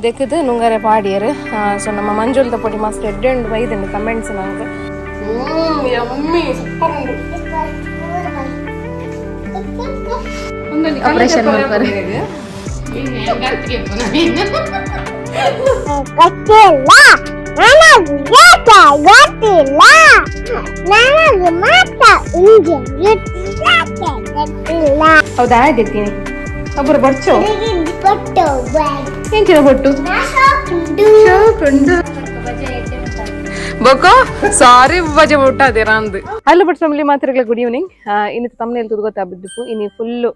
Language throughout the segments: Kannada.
ದೆಕ್ಕದು ನುಂಗರೆ ಪಾಡಿಯರು ಸೊ ನಮ್ಮ ಮಂಜುಳದ ಪೊಡಿ ಮಸ್ತ್ ಎಡ್ಡೆಂಡು ಬೈದಂಡು ಕಮೆಂಟ್ಸ್ ನಂಗೆ ಯಮ್ಮಿ ಸೂಪರ್ ಉಂಡು ಆಪರೇಷನ್ ಮಾಡ್ತಾರೆ ಹೌದಾ ಆಯ್ತಿರ್ತೀನಿ ಒಬ್ಬರು ಬರ್ಚೋ ಎಂಚಿನ ಬೊಟ್ಟು ಬೊಕೋ ಸಾರಿ ಬಜೆ ಬೊಟ್ಟಾದೇರ ಅಂದು ಹಲೋ ಬಟ್ ಫ್ಯಾಮಿಲಿ ಮಾತ್ರಗಳ ಗುಡ್ ಈವ್ನಿಂಗ್ ಇನ್ನಿತ್ತು ತಮ್ಮನೇಲಿ ಗೊತ್ತಾಗ್ಬಿದ್ದು ಇನ್ನು ಫುಲ್ಲು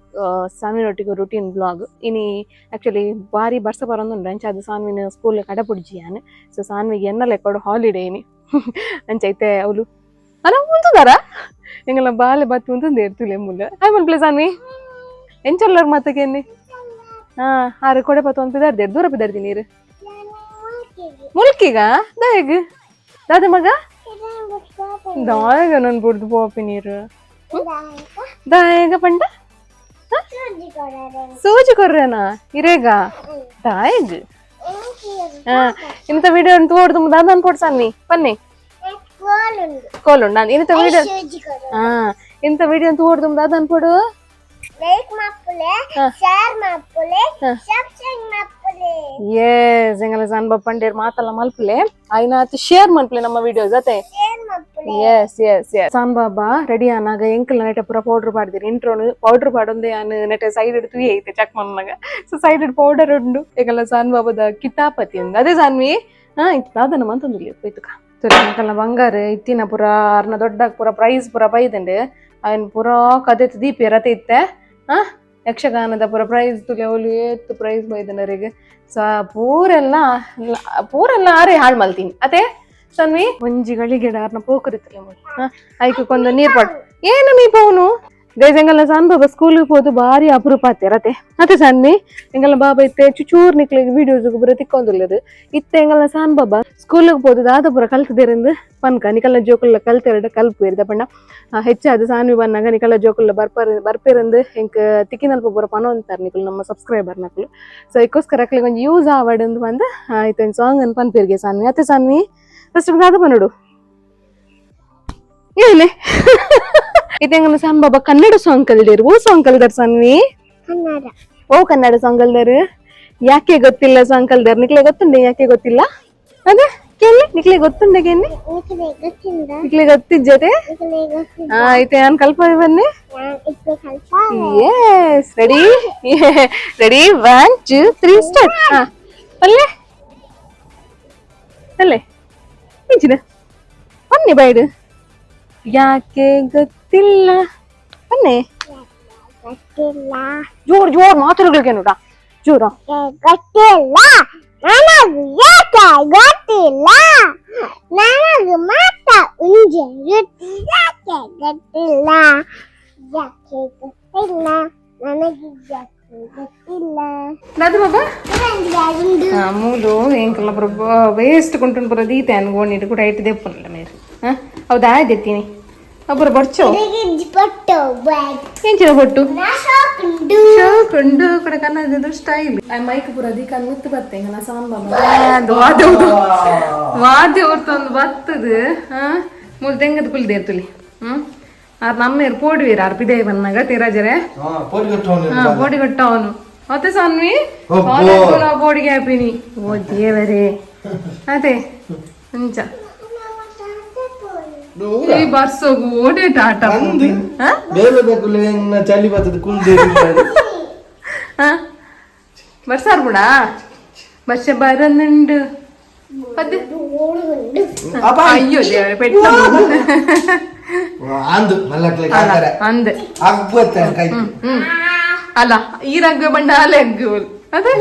ಸಾನ್ವಿನೊಟ್ಟಿಗೆ ರೂಟೀನ್ ಬ್ಲಾಗ್ ಇನ್ನು ಆ್ಯಕ್ಚುಲಿ ಭಾರಿ ಬರ್ಸ ಬರೋದು ಅಂಚ ಅದು ಸಾನ್ವಿನ ಸ್ಕೂಲ್ ಕಡಪುಡ್ಜಿಯಾನೆ ಸೊ ಸಾನ್ವಿಗೆ ಎನ್ನಲ್ಲ ಕೊಡು ಹಾಲಿಡೇ ಇನಿ ಅಂಚೈತೆ ಅವಳು ಅಲ್ಲ ಮುಂದಾರ ಎಂಗೆಲ್ಲ ಬಾಲೆ ಬತ್ತು ಮುಂದೆ ಇರ್ತಿಲ್ಲ ಮುಲ್ಲ ಹಾಯ್ ಮನ್ಪ್ಲೆ ಸಾನ್ವಿ ಎಂಚಲ್ಲರ್ ಮಾತಕ್ಕೆ ಆರು ಕೊಡೆ ಪತ್ತು ಒಂದು ಪಿದಾರ್ದೆ ದೂರ ಪಿದಾರ್ದಿ ನೀರು ಮುಲ್ಕಿಗ ದಾಯಗ್ ದಾದ ಮಗ ದಾಯಗ ನನ್ ಬುಡ್ದು ಪೋಪಿ ನೀರು ದಾಯಗ ಪಂಡ ಸೂಜಿ ಕೊರ್ರೇನಾ ಇರೇಗ ದಾಯಗ್ ಇಂತ ವಿಡಿಯೋ ತೋಡ್ದು ದಾದ ಅನ್ಕೊಡ್ಸಾನಿ ಪನ್ನಿ ಕೋಲುಂಡು ನಾನು ಇಂತ ವಿಡಿಯೋ ಇಂತ ವಿಡಿಯೋ ತೋಡ್ದು ದಾದ ಅನ್ಕೊಡು ಲೈಕ್ ಮಾಡ್ಕೊಳ್ಳಿ ಶೇರ್ ಮಾಡ್ಕೊಳ್ಳಿ ಸಬ್ಸ್ಕ್ರೈಬ್ ಮಾಡ್ಕೊಳ್ಳಿ ಯೆಸ್ ಎಂಗಲ ಸಾನ್ ಬಪ್ಪಂಡೇರ್ ಮಾತಲ್ಲ ಮಲ್ಪಲೆ ಐನಾತ್ ಶೇರ್ ಮಲ್ಪಲೆ ನಮ್ಮ ವಿಡಿಯೋ ಜೊತೆ ಶೇರ್ ಮಾಡ್ಕೊಳ್ಳಿ ಯೆಸ್ ಯೆಸ್ ಯೆಸ್ ಸಾನ್ ಬಾಬಾ ರೆಡಿ ಆನಾಗ ಎಂಕಲ್ ನೆಟ ಪೂರ ಪೌಡರ್ ಪಾಡ್ದಿರಿ ಇಂಟ್ರೋನು ಪೌಡರ್ ಪಾಡೊಂದೆ ಆನ್ ನೆಟ ಸೈಡ್ ಇಡ್ತು ಐತೆ ಚೆಕ್ ಮನ್ನಾಗ ಸೊ ಸೈಡ್ ಇಡ್ ಪೌಡರ್ ಉಂಡು ಎಂಗಲ ಸಾನ್ ಬಾಬಾದ ಕಿತಾಪತಿ ಅಂದ ಅದೇ ಸಾನ್ವಿ ಇತ್ತದನ್ನ ಮಂತಂದಿಲ್ಲ ಹೋಯ್ತುಕ ಸರಿ ಎಂಕಲ್ನ ಬಂಗಾರ ಇತ್ತಿನ ಪೂರ ಅರ್ನ ದೊಡ್ಡ ಪೂರ ಪ್ರೈಸ್ ಪೂರ ಬೈದಂಡೆ ಅವನ್ ಪೂರ ಕದೆತ್ ದೀಪಿ ರತೆ ಇತ್ತೆ ಯಕ್ಷಗಾನದ ಪೂರ ಪ್ರೈಸ್ ತುಲೆ ಅವಳು ಏತ್ತು ಪ್ರೈಸ್ ಬೈದನರಿಗೆ ಸೊ ಪೂರೆಲ್ಲ ಆರೇ ಹಾಳು ಮಲ್ತೀನಿ ಅದೇ ಸನ್ವಿ ಒಂಜಿಗಳಿಗೆ ಆರ್ನ ಪೋಕರಿತ್ತಲೆ ಐಕೊಂದು ನೀರ್ ಪಾಟ್ ಏನು ಮೀ ಪವನು ಗೈಸ್ ಎಂಗಲ್ಲ ಸಾನ್ ಬಾಬಾ ಸ್ಕೂಲಿಗೆ ಹೋದು ಭಾರಿ ಅಪರೂಪ ರತೆ ಮತ್ತೆ ಸನ್ವಿ ಎಂಗಲ್ಲ ಬಾಬಾ ಇತ್ತೆ ಚೂಚೂರ್ ನಿಕ್ಲಿಗೆ ವಿಡಿಯೋಸ್ ಪೂರ ತಿಕ್ಕೊಂದುಲ್ಲದು ಇತ್ತೆ ಎಂಗಲ್ಲ ಸಾನ್ ಬಾಬಾ ಸ್ಕೂಲಿಗೆ ಹೋದು ದಾದ ಪೂರ ಕಲ್ತದೇರಿಂದ ಪನ್ಕ ನಿಕಲ್ಲ ಜೋಕುಲ್ಲ ಕಲ್ತೆರಡ ಕಲ್ಪು ಇರ್ದ ಪಂಡ ಹೆಚ್ಚಾದ ಸಾನ್ವಿ ಬನ್ನಾಗ ನಿಕಲ್ಲ ಜೋಕುಲ್ಲ ಬರ್ಪೇರಂದು ಎಂಕ್ ತಿಕ್ಕಿನಲ್ಪ ಪೂರ ಪನೋ ಅಂತಾರೆ ನಿಕಲ್ ನಮ್ಮ ಸಬ್ಸ್ಕ್ರೈಬರ್ ನಕಲು ಸೊ ಇದಕ್ಕೋಸ್ಕರ ಅಕ್ಲಿಗೆ ಒಂದು ಯೂಸ್ ಆವಡಂದು ಬಂದು ಆಯ್ತು ಒಂದು ಸಾಂಗ್ ಅನ್ ಪನ್ಪೇರ್ಗೆ ಸಾನ್ವಿ ಅತ್ತೆ ಸಾನ್ವಿ ಫಸ್ಟ್ ದಾದ ಪನ್ನೋಡು ಹೇಳಿ ಇದಂಗ ಸಾನ್ ಬಾಬಾ ಕನ್ನಡ ಸಾಂಗ್ ಕಲ್ದಿರು ಓ ಸಾಂಗ್ ಕಲ್ದಾರ ಸಾನ್ವಿ ಕನ್ನಡ ಓ ಕನ್ನಡ ಸಾಂಗ್ ಕಲ್ದಾರು ಯಾಕೆ ಗೊತ್ತಿಲ್ಲ ಸಾಂಗ್ ಕಲ್ದಾರ ನಿಕ್ಲೆ ಗೊತ್ತುಂಡೆ ಯಾಕೆ ಗೊತ್ತಿಲ್ಲ ಅದೇ ಕೇಳಿ ನಿಕ್ಲೆ ಗೊತ್ತುಂಡೆಗೇನೆ ನಿಕ್ಲೆ ಗೊತ್ತಿಜ್ಜತೆ ಆಯ್ತು ನಾನು ಕಲ್ಪ ಬನ್ನಿ ಎಸ್ ರೆಡಿ ರೆಡಿ 1 2 3 ಸ್ಟಾರ್ಟ್ ಅಲ್ಲೇ ಅಲ್ಲೇ ಇಂಚಿನ ಬನ್ನಿ ಬೈಡು ಯಾಕೆ ಗೊತ್ತಿಲ್ಲ ಬನ್ನಿ ಜೋರ್ ಮಾತಾಡೋಗಳಿಗೆ ನೋಡ ಜೋರ ಗೊತ್ತಿಲ್ಲ ನನಗೆ ಯಾಕೆ ಗೊತ್ತಿಲ್ಲ ನನಗೆ ಮಾತ್ರ ಉಂಜೆ ಯಾಕೆ ಗೊತ್ತಿಲ್ಲ ಯಾಕೆ ಗೊತ್ತಿಲ್ಲ ನನಗೆ ಯಾಕೆ ಗೊತ್ತಿಲ್ಲ ದಾದು ಬಾಬಾ ಮೂಲು ಎಂಕಲ್ಲ ಪುರ ವೇಸ್ಟ್ ಕೊಂಟು ಪುರ ದೀತೆ ಅನ್ಕೊಂಡಿಟ್ಟು ಕೂಡ ಇಟ್ಟು ದೆಪ್ಪಲ್ಲ ಮೇರೆ ಹೌದಾ ಆಯ್ದೆತ್ತೀನಿ ಒಬ್ಬರು ಬರ್ಚೋ ಎಂಚಿನ ಹೊಟ್ಟು ಶೋಕುಂಡು ಕಡೆ ಕನ್ನಡದ ಸ್ಟೈಲ್ ಮೈಕ್ ಪುರ ಅದಕ್ಕೆ ಮುತ್ತು ಬತ್ತೆ ನಾ ಸಾನ್ ಬಾಬಾ ವಾದ್ಯ ಹೊರ್ತೊಂದು ಬತ್ತದು ಮೂಲ್ ತೆಂಗದ ಕುಲ್ದೆ ಇರ್ತಲಿ ಆರ್ ನಮ್ಮೇರು ಪೋಡ್ವೀರ ಆರ್ ಪಿದೇ ಬನ್ನಾಗ ತಿರಾಜರೆ ಪೋಡಿ ಕೊಟ್ಟ ಅವನು ಮತ್ತೆ ಸಾನ್ವಿ ಪೋಡಿಗೆ ಹ್ಯಾಪಿನಿ ಓ ದೇವರೇ ಅದೇ ಅಂಚ ಈ ಬರ್ಸೋಗು ಓಡೇ ಟಾಟಾ ಚಳಿ ಬರ್ತದೆ ಬರ್ಸಾರ್ ಬಿಡ ಬರ್ಷ ಬರನುಂಡು ಅಯ್ಯೋ ದೇವರೇ ಪೆಟ್ಟ ಅಂದೆ ಅಲ್ಲ ಈ ರಗ್ಗ ಬಂಡ ಅಲೆ ಅಗ್ಗು ಅದೇ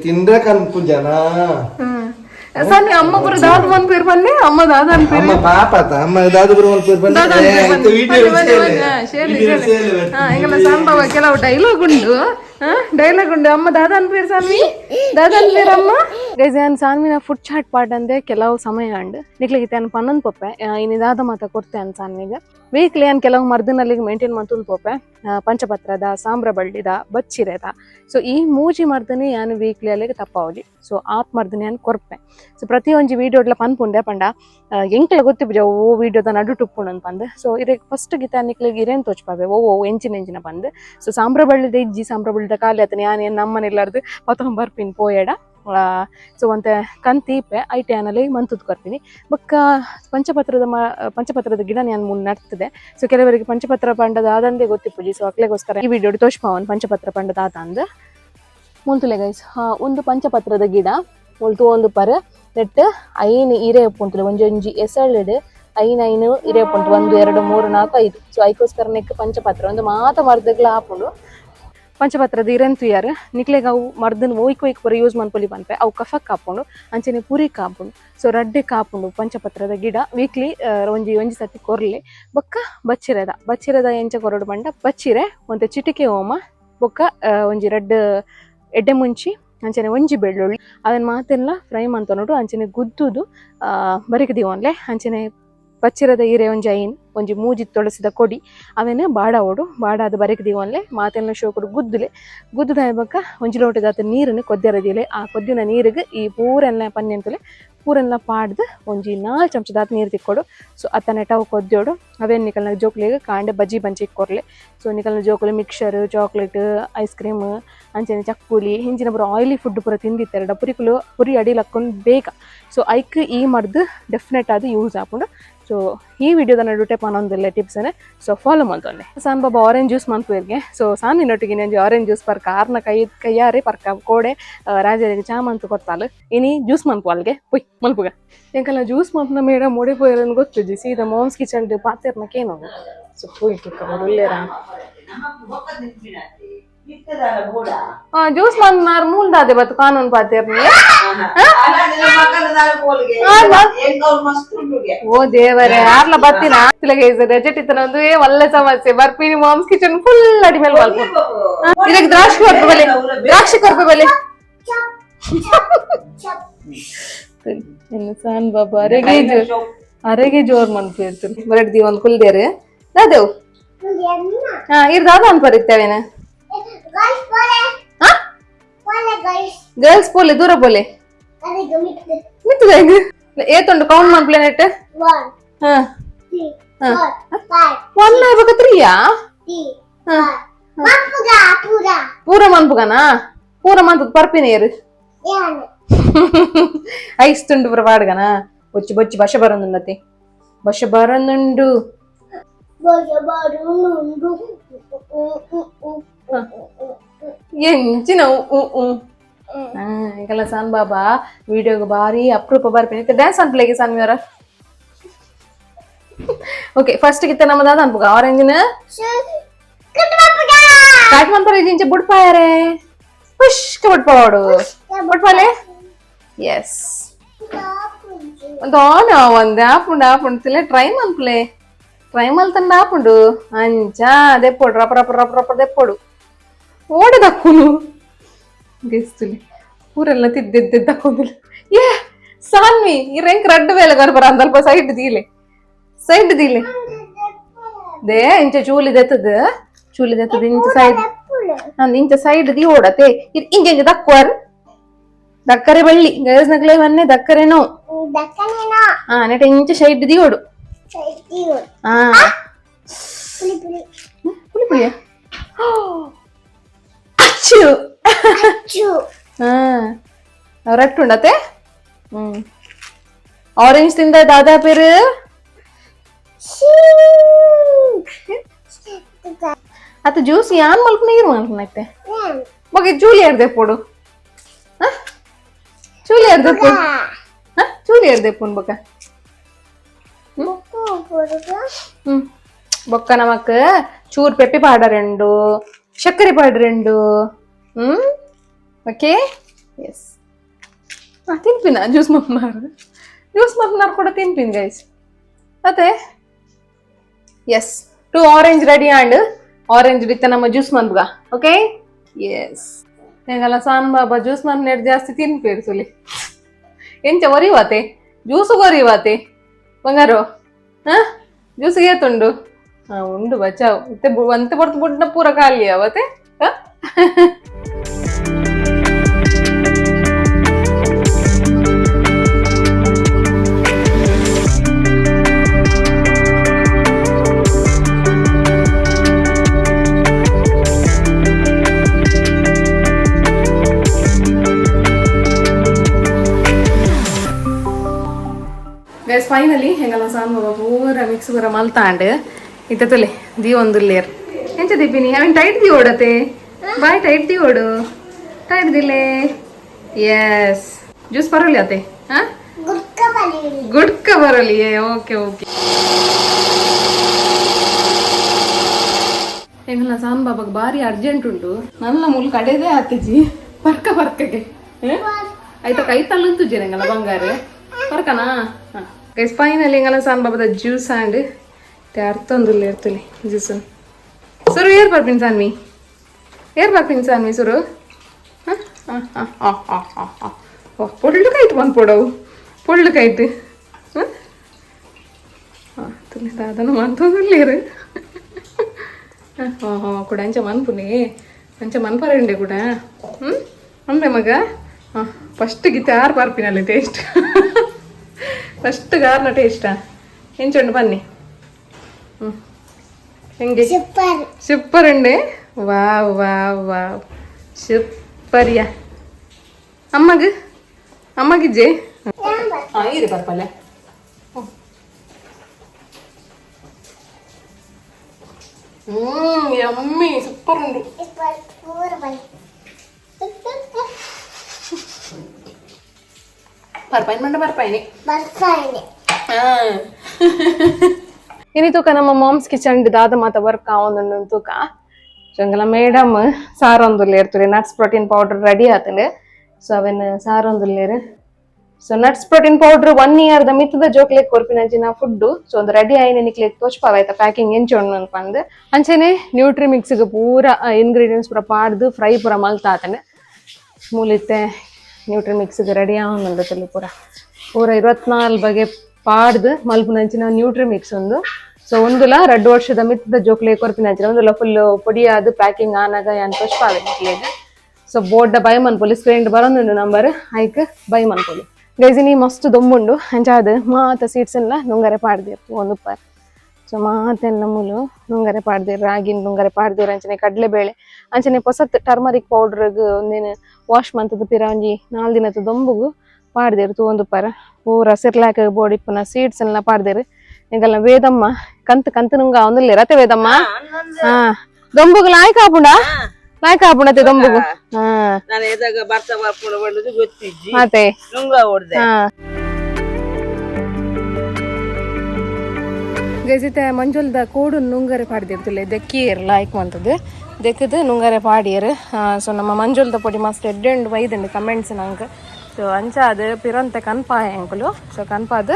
ತಿಂದ್ರೆ ಕನ್ಪು ಜನ ಸನ್ನಿ ಅಮ್ಮ ಪುರ ದಾದ ಒಂದ್ ಪೇರ್ ಬಂದೆ ಅಮ್ಮ ದಾದ ಒಂದ್ ಪೇರ್ ಅಮ್ಮ ದಾದ ಪುರ ಒಂದ್ ಪೇರ್ ಬಂದೆ ಎಂಗಲ್ಲ ಸಾನ್ ಬಾಬಾ ಕೆಲವು ಡೈಲಾಗ್ ಉಂಡು ಅಮ್ಮ ದಾದನ್ ಪೇರ್ ಸಾನ್ವಿ ದಾದನ್ ಪೇರ್ ಅಮ್ಮ ಗೈಸ್ ಏನ್ ಸಾನ್ವಿನ ಫುಡ್ ಚಾಟ್ ಪಾಟ್ ಅಂದೆ ಕೆಲವು ಸಮಯ ಅಂಡ್ ನಿಕ್ಲಿಗೆ ತೇನ್ ಪನ್ನೊಂದು ಪೊಪ್ಪೆ ಇನ್ನು ದಾದ ಮಾತ ಕೊಡ್ತೆ ಅನ್ ಸಾನ್ವಿಗೆ ವೀಕ್ಲಿ ಏನು ಕೆಲವು ಮರ್ದಿನಲ್ಲಿ ಮೇಂಟೈನ್ ಮಾಡ್ತಂದು ಪೋಪೆ ಪಂಚಪತ್ರದ ಸಾಂಬ್ರ ಬಳ್ಳಿದ ಬಚ್ಚಿರೆದ ಸೊ ಈ ಮೂಜಿ ಮರ್ದನಿ ನಾನು ವೀಕ್ಲಿ ಅಲ್ಲಿಗೆ ತಪ್ಪಾವಲಿ ಸೊ ಆತ್ ಮರ್ದನಿ ನಾನು ಕೊರ್ಪೆ ಸೊ ಪ್ರತಿಯೊಂದು ವೀಡಿಯೋಡ್ಲ ಪನ್ಪುಂಡೆ ಪಂಡ ಎಂಕ್ಲ ಗೊತ್ತಿಪ್ಪುಜ ಓ ವೀಡಿಯೋದ ನಡು ಟುಪ್ಪುಣ್ ಅಂತ ಬಂದು ಸೊ ಇರೇ ಫಸ್ಟ್ ಗೀತ ನಿಕ್ಲಿಗೆ ಇರೇನು ತೋಚ್ಪಾವೆ ಓ ಎಂಚಿನ ಬಂದು ಸೊ ಸಾಂಬ್ರ ಬಳ್ಳಿದ ಇಜ್ಜಿ ಸಾಂಬ್ರ ಬಳ್ಳಿದ ಖಾಲಿ ಆತನ ಏನು ನಮ್ಮನೆಲ್ಲಾರ್ದು ಬರ್ಪಿನ ಪೋಯಡ ಸೊ ಒಂತೆ ಕಂತೀಪೆ ಐಟೆನಲ್ಲಿ ಮಂತುದ್ ಕೊರ್ಪಿನಿ ಬೊಕ್ಕ ಪಂಚಪತ್ರದ ಗಿಡ ನಾನು ಮುಂದೆ ನಡ್ತಿದೆ ಸೊ ಕೆಲವರಿಗೆ ಪಂಚಪತ್ರ ಪಂಡದ ಆದಂದೇ ಗೊತ್ತಿಪ್ಪುಜಿ ಸೊ ಅಕ್ಲೆಗೋಸ್ಕರ ಈ ವಿಡಿಯೋ ತೋಚ್ಪಾವನ್ ಪಂಚಪತ್ರ ಪಂಡದ ಆತ ಅಂದ್ ಮುಂತುಲೆ ಗೈಸ್ ಒಂದು ಪಂಚಪತ್ರದ ಗಿಡ ಮುಲ್ತು ಒಂದು ಪರ ನೆಟ್ ಐನು ಇರೆ ಉಪ್ಪುಂತುಲೆ ಒಂಜೊಂಜಿ ಎಸಳಿಡ್ ಐನು ಇರೆ ಉಪ್ಪುಂಟು 1 2 3 4 5 ಸೊ ಐಕೋಸ್ಕರ ನೆಕ್ ಪಂಚಪತ್ರ ಒಂದು ಮಾತ ಮರ್ದಗ್ಲ ಹಾಪುಂಡು ಪಂಚಪತ್ರದ ಇರೆಂತು ಯಾರು ನಿಕ್ಲೆಗೆ ಅವು ಮರ್ದನ್ ಒಯ್ಕು ಪೂರ ಯೂಸ್ ಮಾಡ್ಕೊಳ್ಳಿ ಬಂಪೆ ಅವು ಕಫಕ್ಕೆ ಕಾಪುಂಡು ಅಂಚನೆ ಪುರಿ ಕಾಪುಂಡು ಸೊ ರಡ್ಡೆ ಕಾಪುಂಡು ಪಂಚಪತ್ರದ ಗಿಡ ವೀಕ್ಲಿ ಒಂಜಿ ಸತಿ ಕೊರ್ಲೆ ಬೊಕ್ಕ ಬಚ್ಚಿರದ ಎಂಚ ಕೊರಡು ಬಂಡ ಬಚ್ಚಿರೆ ಒಂದು ಚಿಟಿಕೆ ಓಮ ಬೊಕ್ಕ ಒಂಜಿ ರಡ್ಡ್ ಎಡ್ಡೆ ಮುಂಚಿ ಅಂಚನೆ ಒಂಜಿ ಬೆಳ್ಳುಳ್ಳಿ ಅದನ್ನ ಮಾತೆಲ್ಲ ಫ್ರೈ ಮಾಡ್ತೊಂಡು ಅಂಚನೆ ಗುದ್ದುದು ಬರಿಕದಿವನ್ಲೆ ಅಂಚನೆ ಬಚ್ಚಿರದ ಈರೆ ಒಂಜಿ ಮೂಜಿ ತೊಳಸಿದ ಕೊಡಿ ಅವೇನು ಬಾಡಾದ ಬರಿಕದಿವನ್ಲೆ ಮಾತೆಲ್ಲ ಶೋಕುಡು ಗುದ್ದುದ ಬಕ್ಕ ಒಂಜಿ ಲೋಟದ ನೀರನ್ನು ಕೊದ್ದೆರದಿಲೆ ಆ ಕೊದ್ದಿನ ನೀರಿಗೆ ಈ ಪೂರೆಲ್ಲ ಪನ್ನೆಂತುಲೆ ಪೂರೆಲ್ಲ ಪಾಡ್ದು ಒಂಜಿ 4 ಚಮಚದಾತ ನೀರು ತಿಕ್ಕೊಡು ಸೊ ಅತ್ತ ನೆಟವು ಕೊದ್ದೋಡು ಅವೇನು ನಿಕಲ್ನ ಜೋಕ್ಲಿಗೆ ಕಾಂಡೆ ಬಜ್ಜಿ ಬಂಚಿ ಕೊರ್ಲೆ ಸೊ ನಿಕಲ್ನ ಜೋಕುಲು ಮಿಕ್ಸರ್ ಚಾಕ್ಲೇಟ್ ಐಸ್ ಕ್ರೀಮ್ ಅಂಚನೆ ಚಕ್ಕುಲಿ ಹಿಂಚಿನ ಪೂರ ಆಯಿಲಿ ಫುಡ್ ಪೂರ ತಿಂದಿತ್ತಾರೆ ಪುರಿ ಅಡಿಲ್ ಹಾಕೊಂಡು ಬೇಗ ಸೊ ಐಕ್ ಈ ಮರ್ದು ಡೆಫಿನೆಟ್ ಅದು ಯೂಸ್ ಹಾಕೊಂಡು ಸೊ ಈ ವಿಡಿಯೋದ ನಡುಟೆ ಪನ್ನೊಂದಿಲ್ಲ ಟಿಪ್ಸನೆ ಸೊ ಫಾಲೋ ಮಾಡ್ತೊಂಡೆ ಸಾನ್ ಬಾಬಾ ಆರೆಂಜ್ ಜ್ಯೂಸ್ ಮಂತ್ವೇರ್ಗೆ ಸೊ ಸಾನಿನೊಟ್ಟಿಗೆ ನಂಜಿ ಆರೆಂಜ್ ಜ್ಯೂಸ್ ಪರ್ಕ ಆರ್ನ ಕೈಯಾರೆ ಪರ್ಕ ಕೋಡೆ ರಾಜರಿಗೆ ಚಾ ಮಂತು ಕೊಡ್ತಾಳು ಇನಿ ಜ್ಯೂಸ್ ಮಂತು ಅಲ್ಗೆ ಪೊಯ್ ಮಲ್ಪುಗ ಎಂಕಲ್ಲ ಜ್ಯೂಸ್ ಮಂತ್ನ ಮೇಡ ಮೊಡಿಪೋಯರನ್ನು ಗೊತ್ತುಜಿ ಸೀದಾ ಮಾಮ್ಸ್ ಕಿಚನ್ ಪಾತೆರ್ನಕ್ಕೇನೋದು ಸೊ ಪೋಯ್ತು ಒಳ್ಳೆರ ಜ್ಯೂಸ್ ಮಂತ್ ಮೂಲ್ದಾದೆ ಬತ್ತು ಕಾನೂನು ಪಾತೆರ್ನಿ ಓ ದೇವರೇ ಆರ್ಲ ಬತ್ತಿನ ರಜೆಟ್ ಇತ್ತನ ಒಂದು ಒಳ್ಳೆ ಸಮಸ್ಯೆ ಬರ್ಪಿನಿ ಮಾಮ್ಸ್ ಕಿಚನ್ ಫುಲ್ ಅಡಿ ಮೇಲೆ ಮಲ್ಪು ಇದಕ್ಕೆ ದ್ರಾಕ್ಷಿ ಕೊರ್ಪೆ ಬೆಲೆ ಸಾನ್ ಬಾಬಾ ಅರೆಗೆ ಜೋರ್ ಮನ್ಪು ಇರ್ತೀನಿ ಬರಡ್ದಿ ಒಂದ್ ಕುಲ್ದೇರು ದಾದೇವು ಇರ್ದಾದ ಅನ್ಪರಿತ್ತೇವೇನ ಗರ್ಲ್ಸ್ ಪೋಲೆ ದೂರ ಪೋಲೆ ಮಿತ್ತದ ಏತುಂಡು ಕೌಂಟ್ ಮಾಡ್ಪ್ಲೆ ನೆಟ್ ಒನ್ ಇವಾಗ 3ಯಾ ಪೂರ ಮನ್ಪುಗನಾ ಪೂರ ಮಂತ್ ಪರ್ಪಿನೇರು ಐಸ್ ತುಂಡು ಪೂರ ಪಾಡ್ಗನಾ ಬೊಚ್ಚಿ ಭಾಷೆ ಬರೋದುಂಡತಿ ಭಾಷೆ ಬರೋದುಂಡು ಎಂಚಿನ ಈಗೆಲ್ಲ ಸಾನ್ ಬಾಬಾ ವಿಡಿಯೋಗೆ ಬಾರಿ ಅಪರೂಪ ಬರ್ಪೇನೆ ಡ್ಯಾನ್ಸ್ ಅನ್ಪ್ಲೇಗೆ ಸಾನ್ ಮ್ಯೂರ ಓಕೆ ಫಸ್ಟ್ ಗಿತ್ತ ನಮ್ಮದಾದ ಅನ್ಪುಗ ಆರೆಂಜಿನ ಕಾಟ್ ಮಂಪರ ಇಂಚೆ ಬುಡ್ಪಾಯಾರೆ ಪುಷ್ಕ ಬುಡ್ಪಾಡು ಬುಡ್ಪಾಲೆ ಎಸ್ ಒಂದು ಒಂದು ಆಪುಂಡು ಟ್ರೈ ಮನ್ಪ್ಲೆ ಟ್ರೈ ಮಲ್ತಂಡ ಆಪುಂಡು ಅಂಚ ದೆಪ್ಪೋಡು ರಪ ದೆಪ್ಪೋಡು ಓಡೆ ದಕ್ಕುನು ಗೆಸ್ತುಲಿ ಊರೆಲ್ಲ ತಿದ್ದೆದ್ದೆ ದಕ್ಕೊಂದಿಲ್ಲ ಏ ಸಾನ್ವಿ ಈ ರೆಂಕ್ ರಡ್ಡು ವೇಲೆ ಗರ್ಬರ ಅಂದಲ್ಪ ಸೈಡ್ ದೀಲೆ ದೇ ಇಂಚ ಚೂಲಿ ದೆತ್ತದ ಇಂಚ ಸೈಡ್ ಇಂಚ ಸೈಡ್ ದಿ ಓಡತೆ ಇಂಚ ದಕ್ಕುವರ್ ದಕ್ಕರೆ ಬಳ್ಳಿ ಗರ್ಸ್ ನಕ್ಲೆ ವನ್ನೆ ದಕ್ಕರೆನೋ ನೆಟ ಇಂಚ ಸೈಡ್ ದಿ ಓಡು ಪುಳಿ ರಟ್ಟುಂಡತೆ ಆರೆಂಜ್ ತಿಂದ ದಾದಾ ಪೇರು ಅತ್ತ ಜ್ಯೂಸ್ ಯಾನ್ ಮಲ್ಪ ನೀರು ಮಲ್ಪನೈತೆ ಮಗ ಚೂಲಿ ಎರ್ದೆಪ್ಪೋಡು ಚೂಲಿ ಎರ್ದೆಪ್ಪುನ್ ಬೊಕ್ಕ ಬೊಕ್ಕ ನಮಕ್ ಚೂರ್ ಪೆಪ್ಪಿ ಪಾಡರೆಂಡು ಚಕ್ಕರೆ ಪಾಡ್ರೆಂಡು ಓಕೆ ಎಸ್ ತಿನ್ಪಿನ ಜ್ಯೂಸ್ ಮಪ್ನಾರು ಕೂಡ ತಿನ್ಪಿನ್ ಗೈಸ್ ಮತ್ತೆ yes 2 orange ready and orange ಇತ್ತ ನಮ್ಮ ಜ್ಯೂಸ್ ಮನ್ಬುಗ ಓಕೆ ಎಸ್ ಹೆಂಗಲ್ಲ ಸಾನ್ ಬಾಬಾ ಜ್ಯೂಸ್ ಮನ್ ನೆಡ್ ಜಾಸ್ತಿ ತಿನ್ಪೇರು ಸುಲಿ ಎಂಚ ಒರಿವಾತೆ ಜ್ಯೂಸು ಒರಿವಾತೆ ಬಂಗಾರು ಜ್ಯೂಸ್ ಏತುಂಡು ಉಂಡು ಬಚಾವ್ ಇತ್ತೆ ಒಂತೆ ಬರ್ತು ಬುಡ್ನ ಪೂರ ಖಾಲಿ ಅವತ್ತೆ ಗೈಸ್ ಫೈನಲಿ ಹೆಂಗಲ್ಲ ಸಾಂಬಾರ ಪೂರ ಮಿಕ್ಸ್ ಪೂರ ಮಲ್ತಾಂಡ್ ಇತ್ತಲೆ ದಿ ಒಂದು ಲೇಯರ್ ಎಂಚ ದೀಪಿನಿ ಅವನ್ ಟೈಟ್ ದಿ ಓಡತೆ ಬಾಯ್ ಟೈಟ್ ದಿ ಓಡು ಟೈಟ್ ದಿಲೆ ಎಸ್ ಜ್ಯೂಸ್ ಬರೋಲಿ ಅತ್ತೆ ಹಾ ಗುಡ್ಕ ಬರೋಲಿ ಓಕೆ ಓಕೆ ಹೆಂಗಲ್ಲ ಸಾಂಬಾಬಾಗ ಬಾರಿ ಅರ್ಜೆಂಟ್ ಉಂಟು ನನ್ನ ಮೂಲ ಕಡೆದೇ ಆತಿಜಿ ಬರ್ಕಗೆ ಆಯ್ತಾ ಕೈ ತಲ್ಲಂತುಜ್ಜಿ ಹೆಂಗಲ್ಲ ಬಂಗಾರ ಬರ್ಕನಾ ಗೈಸ್ ಫೈನಲಿ ಹೆಂಗಲ್ಲ ಸಾಂಬಾಬದ ಜ್ಯೂಸ್ ಆ್ಯಂಡ್ ಅರ್ಥೊಂದಿಲ್ಲ ಇರ್ತಲಿ ಜ್ಯೂಸ್ ಸುರು ಏರ್ ಬರ್ತೀನಿ ಸಾನ್ವಿ ಸುರು పొళ్ళు కైట్ వన్ పొడవు పొళ్ళు కైట్ ತುಲಿ ಸಾಧನ ಮಂತೋದಿಲ್ಲೇರು ಕೂಡ ಅಂಚ ಮನ್ಪುನಿ ಅಂಚ ಮನ್ಪರಂಡೆ ಕೂಡ ಅಂದ್ರೆ ಮಗ ಫಸ್ಟ್ ಗಿತ್ತ ಯಾರು ಪಾರ್ಪಿನಲ್ಲಿ ಟೇಸ್ಟ್ ಫಸ್ಟ್ ಗಾರ್ನ ಟೇಸ್ಟಾ ಎಂಚುಂಡು ಬನ್ನಿ ಹೆಂಗೆ ಸೂಪರ್ ಉಂಡೆ ವಾವ್ ವಾವ್ ವಾವ್ ಸೂಪರ್ಯಾ ಅಮ್ಮಗಿಜ್ಜೆ ಇರಿ ಬರ್ಪಲ್ಲೆ ಯಮ್ಮಿ ಸೂಪರ್ ಉಂಡು ಬರ್ಪಾಯಿನ ಮಂಡ ಬರ್ಪಾಯಿನಿ ಇನಿ ತೂಕ ನಮ್ಮ ಮಾಮ್ಸ್ ಕಿಚನ್ ದಾದ ಮಾತ ವರ್ಕ್ ಆವೊಂದು ತೂಕ ಚಂಗಲ ಮೇಡಮ್ ಸಾರೊಂದುಲ್ಲೆ ಇರ್ತದೆ ನಟ್ಸ್ ಪ್ರೋಟೀನ್ ಪೌಡರ್ ರೆಡಿ ಆತಲೆ ಸೊ ಅವನ್ ಸಾರೊಂದುಲ್ಲೇರು so nuts protein powder 1 year ದ ಮಿತ್ತದ ಜೋಕ್ಲೆಕ್ ಕೊರ್ಪಿನಂಚಿನ ಫುಡ್ ಸೊ ಒಂದು ರೆಡಿ ಆಯ್ನ ನಿಕ್ಲೆಕ್ ತೋಚ್ಪಾವಾಯ್ತ ಪ್ಯಾಕಿಂಗ್ ಎಂಚೋಣ್ಣು ಅನ್ಪಂದು ಅಂಚೆನೆ ನ್ಯೂಟ್ರಿ ಮಿಕ್ಸ್ಗೆ ಪೂರ ಇಂಗ್ರೀಡಿಯೆಂಟ್ಸ್ ಪೂರ ಪಾಡ್ದು ಫ್ರೈ ಪೂರ ಮಲ್ತಾತನೆ ಮೂಲಿತ್ತೆ ನ್ಯೂಟ್ರಿ ಮಿಕ್ಸ್ಗೆ ರೆಡಿ ಆವೊಂದು ಪೂರ 24 ಬಗೆ ಪಾಡ್ದು ಮಲ್ಪುನಂಚಿನ ನ್ಯೂಟ್ರಿ ಮಿಕ್ಸ್ ಒಂದು ಸೊ ಒಂದುಲ 2 ವರ್ಷದ ಮಿತ್ತದ ಜೋಕ್ಲೆಕ್ ಕೊರ್ಪಿನಂಚಿನ ಒಂದುಲ ಫುಲ್ ಪೊಡಿಯಾದು ಪ್ಯಾಕಿಂಗ್ ಆನಾಗ ಯಾನ್ ತೋಚ್ಪಾವೆ ನಿಕ್ಲೆಗ್ ಸೊ ಬೋರ್ಡ್ ಬೈ ಮನ್ಪೊಲಿ ಸ್ಕ್ರೀನ್ ಬರೋದು ನಂಬರ್ ಐಕ್ ಬೈ ಮನ್ಪೊಲಿ ಗೈಸಿನಿ ಮಸ್ತ್ ದೊಂಬುಂಡು ಅಂಚಾದ ಮಾತ ಸೀಡ್ಸ್ ಎಲ್ಲ ನುಂಗರೆ ಪಾಡ್ದಿರು ಒಂದು ಪಾರ್ ಸೊ ಮಾತೆಲ್ಲ ಮೂಲು ನುಂಗರೆ ಪಾಡ್ದಿರು ರಾಗಿನ ನುಂಗರೆ ಪಾಡ್ದಿರು ಅಂಚನೆ ಕಡ್ಲೆಬೇಳೆ ಅಂಚನೆ ಹೊಸತ್ ಟರ್ಮರಿಕ್ ಪೌಡ್ರಿಗೆ ಒಂದಿನ ವಾಶ್ ಮಂತದ ಪಿರ ಒಂಜಿ 4 ದಿನದ ದೊಂಬುಗು ಪಾಡ್ದಿರು ಒಂದು ಪಾರ ಪೂರ ಸಿರ್ಲಾಕ್ ಬೋಡಿಪ್ಪನ ಸೀಡ್ಸ್ ಎಲ್ಲ ಪಾಡ್ದಿರು ಈಗೆಲ್ಲ ವೇದಮ್ಮ ಕಂತು ನುಂಗ ಒಂದಿಲ್ಲ ರತೆ ವೇದಮ್ಮ ಹಾ ದೊಂಬುಗು ಲಾಯ್ಕ ಹಾಪುಂಡ ಲಾಯ್ಕ ಹಾಪುಂಡತೆ ದೊಂಬುಗು ನಾನು ಎದಾಗ ಬರ್ತಾ ಬರ್ಪುಡ ಒಳ್ಳೆದು ಗೊತ್ತಿಜ್ಜಿ ಮತ್ತೆ ನುಂಗ ಹೊಡ್ದೆ ಗೈಸಿತೆ ಮಂಜುಲ್ದ ಕೋಡು ನುಂಗರೆ ಪಾಡ್ದಿರ್ತಲೆ ದೆಕ್ಕಿಯರ್ ಲಾಯ್ಕ್ ಅಂತದ್ದು ದೆಕ್ಕದು ನುಂಗರೆ ಪಾಡಿಯರು ಸೊ ನಮ್ಮ ಮಂಜುಲ್ದ ಪೊಡಿ ಮಸ್ತ್ ಎಡ್ಡೆಂಡು ವೈದಂಡು ಕಮೆಂಟ್ಸ್ ನಂಗೆ ಸೊ ಅಂಚಾದ ಪಿರಂತೆ ಕನ್ಪಾಯ ಅಂಕಲು ಸೊ ಕನ್ಪಾದ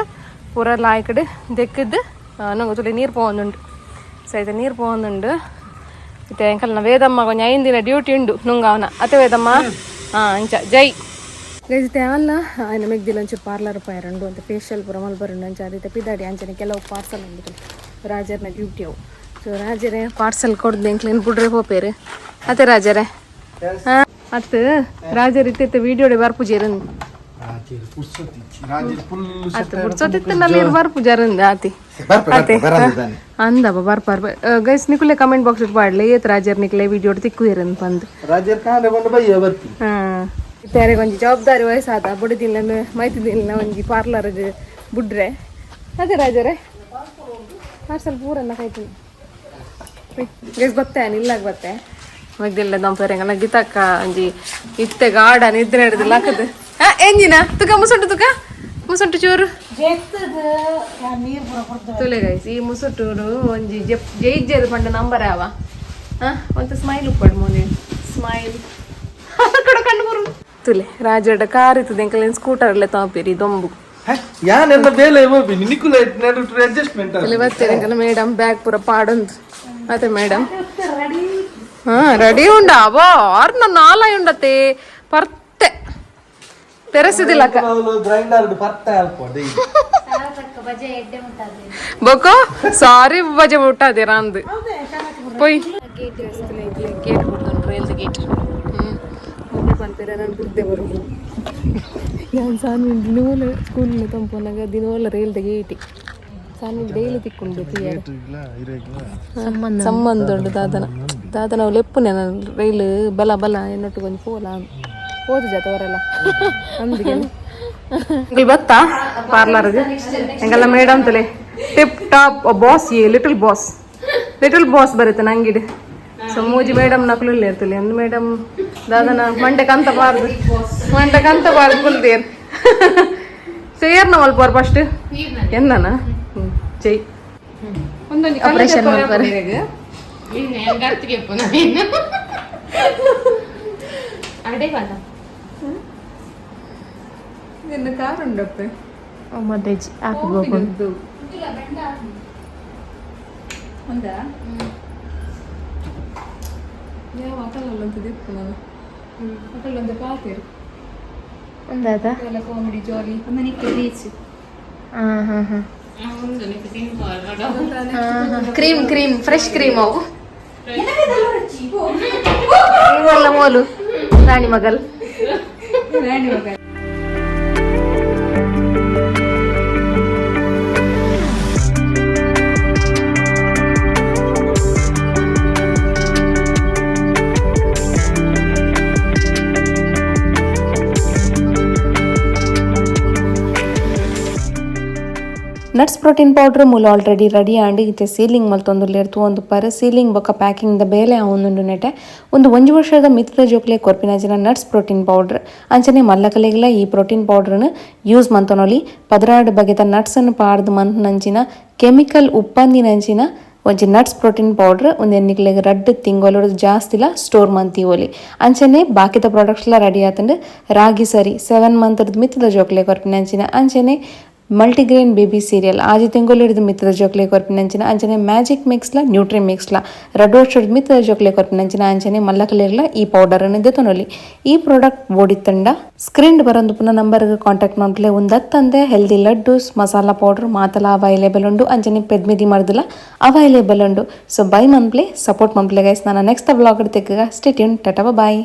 ಪೂರ ಲಾಯ್ಕಡು ದೆಕ್ಕದು ನಂಗೆ ತುಳಿ ನೀರು ಪೋಂದುಂಡು ಸೊ ಇದು ನೀರು ಪೋಂದುಂಡು ಇತ್ತೆ ಅಂಕಲ್ನ ವೇದಮ್ಮ ಕೊಂಚ 5 ದಿನ ಡ್ಯೂಟಿ ಉಂಡು ನುಂಗಾವನ ಅತ್ತೆ ವೇದಮ್ಮ ಅಂಚ ಜೈ ಗೈತೆ ಅಲ್ಲ ಆಯ್ನ ಮೆಗ್ದಿಲ್ಲ ಒಂಚೂರು ಪಾರ್ಲರ್ ಪಾಯರಂಡು ಅಂತ ಫೇಶಿಯಲ್ ಪೂರ ಮಲ್ಬರಂಡು ಅಂಚ ಅದೈತೆ ಪಿದಾಡಿ ಅಂಚನೆ ಕೆಲವು ಪಾರ್ಸಲ್ ಉಂಟು ರಾಜರ್ನ ಡ್ಯೂಟಿ ಅವು ಸೊ ರಾಜರೇ ಪಾರ್ಸಲ್ ಕೊಡ್ದು ಎಂಕ್ಲೇನು ಬಿಡ್ರೆ ಹೋಪೇರು ಅತ್ತೆ ರಾಜರೇ ಹಾಂ ಅತ್ತು ರಾಜರ್ ಇತ್ತೆ ವಿಡಿಯೋಡೆ ಬರ್ಪುಜೇರಂದು ಪುಡ್ಸೋತಿತ್ತನಲ್ಲಿ ಬರ್ಪುಜಾರಂದು ಆತಿ ಅತ್ತೆ ಅಂದಪ್ಪ ಬರ್ಪಾರ್ ಗೈಸ್ ನಿಕುಲೆ ಕಮೆಂಟ್ ಬಾಕ್ಸ್ ಇಟ್ಟು ಪಾಡ್ಲೆ ಏತ್ ರಾಜರ್ ನಿಕ್ಲೆ ವಿಡಿಯೋ ತಿಕ್ಕುವೇರನ್ ಬಂದು ರಾಜರ್ ಕಾಂಡೆ ಬಂದು ಬಯ್ಯ ಬರ್ತಿ ಇತ್ತಾರೆ ಒಂಜಿ ಜವಾಬ್ದಾರಿ ವಯಸ್ಸಾದ ಬುಡದಿಲ್ಲ ಮೈತಿದಿಲ್ಲ ಒಂಜಿ ಪಾರ್ಲರ್ಗೆ ಬುಡ್ರೆ ಅದೇ ರಾಜರೇ ಪಾರ್ಸಲ್ ಪೂರನ್ನ ಕಾಯ್ತೀನಿ ಗೈಸ್ ಬತ್ತೆ ನಿಲ್ಲಾಗ ಬತ್ತೆ ಮಗ್ದಿಲ್ಲ ದೊಂಪೇರಂಗಲ್ಲ ಗಿತಕ್ಕ ಒಂಜಿ ಇತ್ತೆ ಗಾರ್ಡನ್ ಇದ್ರೆ ಹಿಡಿದಿಲ್ಲ ಹಾಕದು ಎಂಜಿನ ತುಕ ಮುಸುಂಟು ಚೂರು ತುಲೆ ಗೈಸ್ ಈ ಮುಸುಟೂರು ಒಂಜಿ ಜೈಜೆದು ಪಂಡ ನಂಬರ್ ಯಾವ ಒಂದು ಸ್ಮೈಲ್ ಉಪ್ಪಡು ಮೋನೆ ಸ್ಮೈಲ್ ಕೂಡ ಕಂಡು ಬರು ತುಲೆ ರಾಜಡ ಕಾರ್ ಇರ್ತದೆ ಎಂಕಲ್ ಸ್ಕೂಟರ್ ಎಲ್ಲ ತಗೋಪಿರಿ ದೊಂಬು ಯಾನೆಲ್ಲ ಬೇಲೆ ಹೋಗ್ಬಿನಿ ನಿಕುಲ ನಡುಟ್ರೆ ಅಡ್ಜಸ್ಟ್ಮೆಂಟ್ ತುಲೆ ಬರ್ತೀರಿ ಎಂಕಲ್ ಮೇಡಮ್ ಬ್ಯಾಗ್ ಪೂರ ಪಾಡೊಂದು ಅದೇ ಮೇಡಮ್ ರೆಡಿ ಉಂಡ ಅವೋ ಆರ್ನ 4 ಉಂಡತ್ತೆ ಪರ್ತೆ ತೆರೆಸಿದಿಲ್ಲ ಗ್ರೈಂಡರ್ ಪರ್ತೆ ಅಲ್ಪ ಬೊಕ್ಕ ಸಾರಿ ಬಜೆ ಮುಟ್ಟದೆ ರಾಂದ್ ಪೊಯ್ ಗೇಟ್ ಬಿಡ್ತಾನೆ ರೈಲ್ದ ಗೇಟ್ ಮೊಬೈಲ್ ಪನ್ಪೇರ ನಾನು ಬಿದ್ದೆ ಬರೋದು ಯಾನ್ ಸಾನು ದಿನವಲ್ಲ ಸ್ಕೂಲಿನ ತಂಪನಾಗ ದಿನವಲ್ಲ ರೈಲ್ದ ಗೇಟಿ ಸಾನು ಡೈಲಿ ತಿಕ್ಕೊಂಡು ಸಂಬಂಧ ಉಂಟು ದಾದನ ಅವ್ಳು ಎಪ್ಪುನೆ ನಾನು ರೈಲು ಬಲ ಬಲ ಎನ್ನೊಟ್ಟು ಕೊಂಚ ಪೋಲ ಹೋದ ಜಾತೆ ಅವರೆಲ್ಲ ಅಂದಿಗೆ ಎಂಗಲ್ ಬತ್ತಾ ಪಾರ್ಲರ್ಗೆ ಎಂಗಲ್ಲ ಮೇಡಮ್ ತಲೆ tip top boss little boss ಬರುತ್ತೆ ನಂಗಿಡು ಸೊ ಮೂಜಿ ಮೇಡಮ್ ನಕಲು ಇರ್ತಲೆ ಒಂದು ಮೇಡಮ್ ದಾದನ ಮಂಟೆಕಂತ ಬಾರ್ದು ಕುಲ್ದೇರ್ ಸೇರ್ನ ಮಲ್ಪಾರ್ ಫಸ್ಟ್ ಎಂದನ ಜೈ ಒಂದೊಂದು ಆಪರೇಷನ್ ಮಾಡ್ತಾರೆ ನಿನ್ನ ಕಾರ್ ಉಂಡಪ್ಪೆ ಮತ್ತೆ ಹಾಕಬೇಕು ಒಂದಾ ಯಾವ ಅಕಲಲ್ಲಂತ ದಿಕ್ಕು ನಾನು ಅಕಲ್ಲೊಂದು ಪಾತಿರು ಒಂದಾದ ಎಲ್ಲ ಕಾಮಿಡಿ ಜಾಲಿ ಕ್ರೀಮ್ ಫ್ರೆಶ್ ಕ್ರೀಮ್ ಅವು ಇವೆಲ್ಲ ಮೋಲು ರಾಣಿ ಮಗಲ್ ನಟ್ಸ್ ಪ್ರೋಟೀನ್ ಪೌಡ್ರ್ ಮೂಲ ಆಲ್ರೆಡಿ ರೆಡಿ ಆಂಡ್ ಇತ್ತೆ ಸೀಲಿಂಗ್ ಮಲ್ತೊಂದುಲ್ಲೇರ್ತು ಒಂದು ಪರ ಸೀಲಿಂಗ್ ಬೊಕ್ಕ ಪ್ಯಾಕಿಂಗ್ ದ ಬೇಲೆ ಆವೊಂದುಂಡು ನೆಟೆ ಒಂದು 1 ವರ್ಷದ ಮಿತ್ರದ ಜೋಕ್ಲೆ ಕೊರ್ಪಿನಾಜಿನ ನಟ್ಸ್ ಪ್ರೋಟೀನ್ ಪೌಡ್ರ್ ಅಂಚನೆ ಮಲ್ಲಕಲೆಗ್ಲ ಈ ಪ್ರೋಟೀನ್ ಪೌಡ್ರನ್ನು ಯೂಸ್ ಮಂತೊನೊಲಿ ಪದರಾಡು ಬಗೆತ ನಟ್ಸನ್ನು ಪಾಡ್ದು ಮಂತನಂಚಿನ ಕೆಮಿಕಲ್ ಉಪ್ಪಂದಿನಂಚಿನ ಒಂಜಿ ನಟ್ಸ್ ಪ್ರೋಟೀನ್ ಪೌಡ್ರ್ ಒಂದು ಎನ್ನಿಕ್ಲೆಗ್ ರಡ್ಡ್ ತಿಂಗೊಲು ಜಾಸ್ತಿಲ ಸ್ಟೋರ್ ಮಂತಿ ಓಲಿ ಅಂಚನೆ ಬಾಕಿದ ಪ್ರಾಡಕ್ಟ್ಸ್ಲ ರೆಡಿ ಆತಂಡು ರಾಗಿ ಸರಿ 7 ಮಂತ್ರದ ಮಿತ್ತದ ಜೋಕ್ಲೆ ಕೊರ್ಪಿನಂಚಿನ ಅಂಚನೆ ಮಲ್ಟಿಗ್ರೇನ್ ಬೇಬಿ ಸೀರಿಯಲ್ ಆಜಿ ತಿಂಗಳು ಹಿಡಿದು ಮಿತ್ತದ ಜೋಕ್ಲೆ ಕೊರ್ಪಿನಂಚಿನ ಅಂಚನೆ ಮ್ಯಾಜಿಕ್ ಮಿಕ್ಸ್ಲ ನ್ಯೂಟ್ರಿ ಮಿಕ್ಸ್ಲ 2 ವರ್ಷದ ಮಿತ್ತದ ಜೋಕ್ಲೆ ಕೊರ್ಪಿನಂಚಿನ ಅಂಚನೆ ಮಲ್ಲಕಲೆರ್ಲ ಈ ಪೌಡರನ್ನು ದೆತೊನೊಲಿ ಈ ಪ್ರಾಡಕ್ಟ್ ಬೋಡಿತ್ತಂಡ ಸ್ಕ್ರೀನ್ ಬರಂದು ಪುನಃ ನಂಬರ್ಗೆ ಕಾಂಟ್ಯಾಕ್ಟ್ ಮಾಡ್ಲೆ ಒಂದತ್ತಂದೆ ಹೆಲ್ದಿ ಲಡ್ಡೂಸ್ ಮಸಾಲಾ ಪೌಡರ್ ಮಾತಲ ಅವೈಲೇಬಲ್ ಉಂಡು ಅಂಚನೆ ಪೆದ್ಮಿದಿ ಮರ್ದಲ ಅವೈಲೇಬಲ್ ಉಂಡು ಸೊ ಬೈ ಮನ್ಪ್ಲೆ ಸಪೋರ್ಟ್ ಮನ್ಪ್ಲೆ ಗೈಸ್ ನಾನು ನೆಕ್ಸ್ಟ್ ವ್ಲಾಗ್ ತೆಗ್ಗ ಸ್ಟೇ ಟ್ಯೂನ್ ಟಾಟಾ ಬಾಯ್.